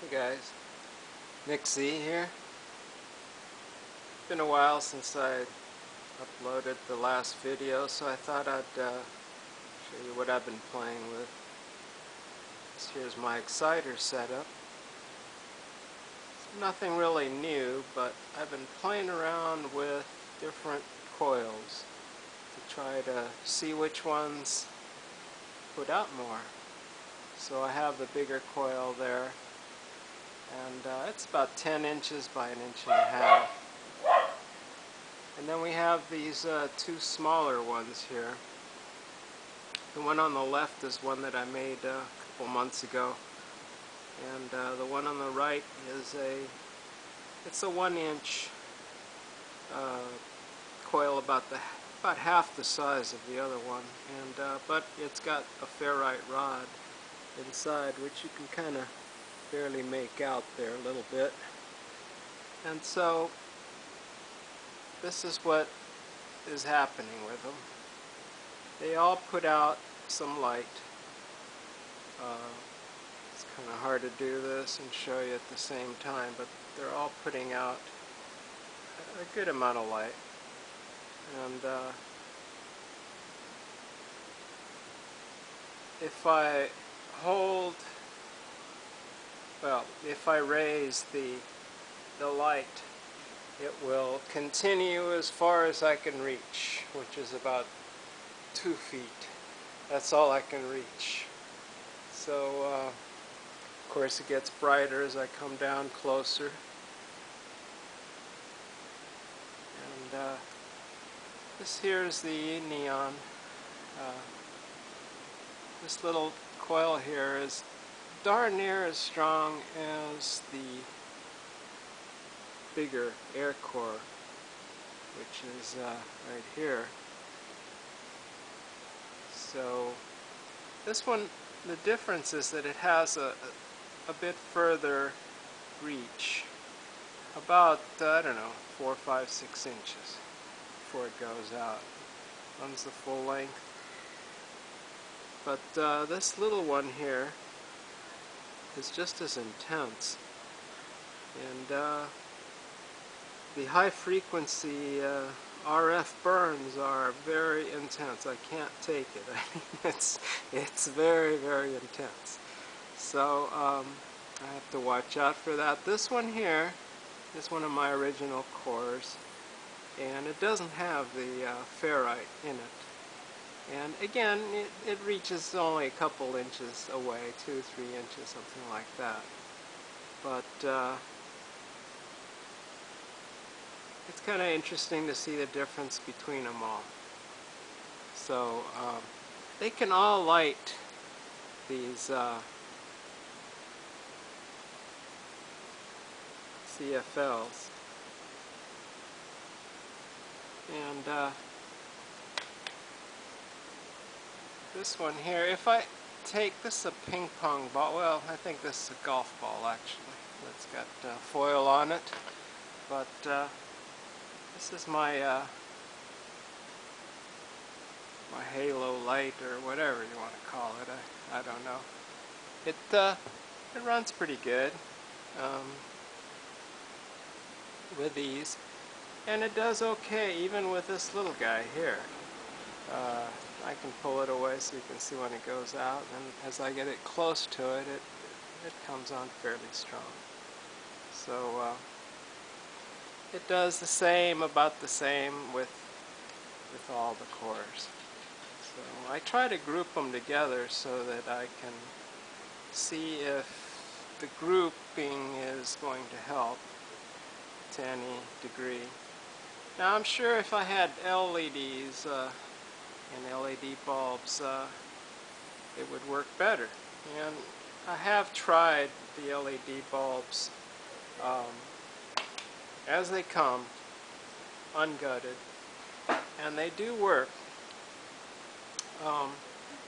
Hey guys, Nick Z here. It's been a while since I uploaded the last video, so I thought I'd show you what I've been playing with. Here's my exciter setup. It's nothing really new, but I've been playing around with different coils to try to see which ones put out more. So I have the bigger coil there, and it's about 10 inches by an inch and a half. And then we have these two smaller ones here. The one on the left is one that I made a couple months ago, and the one on the right is it's a 1-inch coil, about half the size of the other one, and but it's got a ferrite rod inside, which you can kind of barely make out there a little bit. And so this is what is happening with them. They all put out some light. It's kind of hard to do this and show you at the same time, but they're all putting out a good amount of light. And if I if I raise the light, it will continue as far as I can reach, which is about 2 feet. That's all I can reach. So of course it gets brighter as I come down closer. And this here is the neon. This little coil here is darn near as strong as the bigger air core, which is right here. So this one, the difference is that it has a bit further reach, about I don't know, 4, 5, 6 inches before it goes out. Runs the full length. But this little one here is just as intense, and the high frequency RF burns are very intense. I can't take it. I mean, it's very, very intense. So I have to watch out for that. This one here is one of my original cores, and it doesn't have the ferrite in it. And again, it reaches only a couple inches away, 2, 3 inches, something like that. But it's kind of interesting to see the difference between them all. So they can all light these CFLs. And this one here, if I take this, a ping pong ball, well, I think this is a golf ball actually. It's got foil on it, but this is my my halo light, or whatever you want to call it. I don't know. It runs pretty good with these, and it does okay even with this little guy here. I can pull it away so you can see when it goes out, and as I get it close to it, it comes on fairly strong. So it does the same, about the same with all the cores. So I try to group them together so that I can see if the grouping is going to help to any degree. Now I'm sure if I had LEDs and LED bulbs, it would work better. And I have tried the LED bulbs as they come, ungutted, and they do work.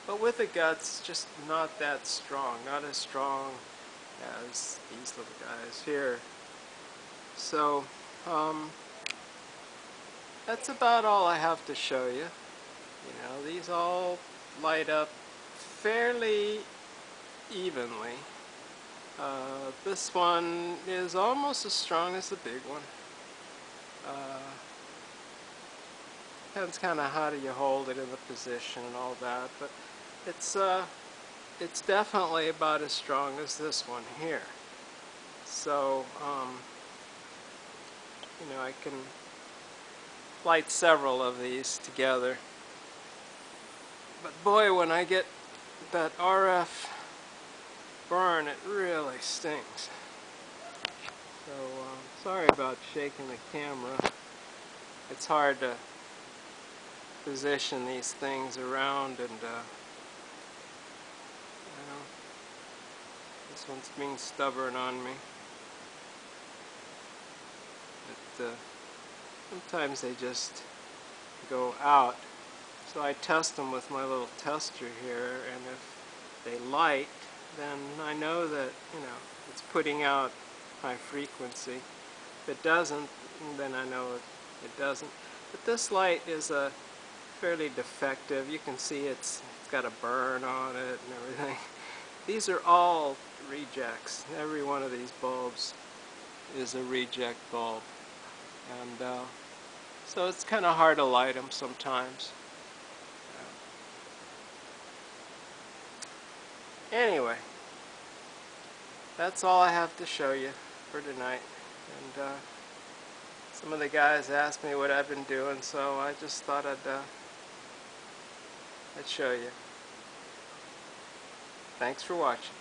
But with the guts, just not that strong, not as strong as these little guys here. So that's about all I have to show you. You know, these all light up fairly evenly. This one is almost as strong as the big one. Depends kind of how do you hold it in the position and all that, but it's definitely about as strong as this one here. So you know, I can light several of these together. But boy, when I get that RF burn, it really stings. So sorry about shaking the camera. It's hard to position these things around, and you know, this one's being stubborn on me. But sometimes they just go out. So I test them with my little tester here, and if they light, then I know that, you know, it's putting out high frequency. If it doesn't, then I know it doesn't. But this light is fairly defective. You can see it's got a burn on it and everything. These are all rejects. Every one of these bulbs is a reject bulb. And so it's kind of hard to light them sometimes. Anyway, that's all I have to show you for tonight. And some of the guys asked me what I've been doing, so I just thought I'd show you. Thanks for watching.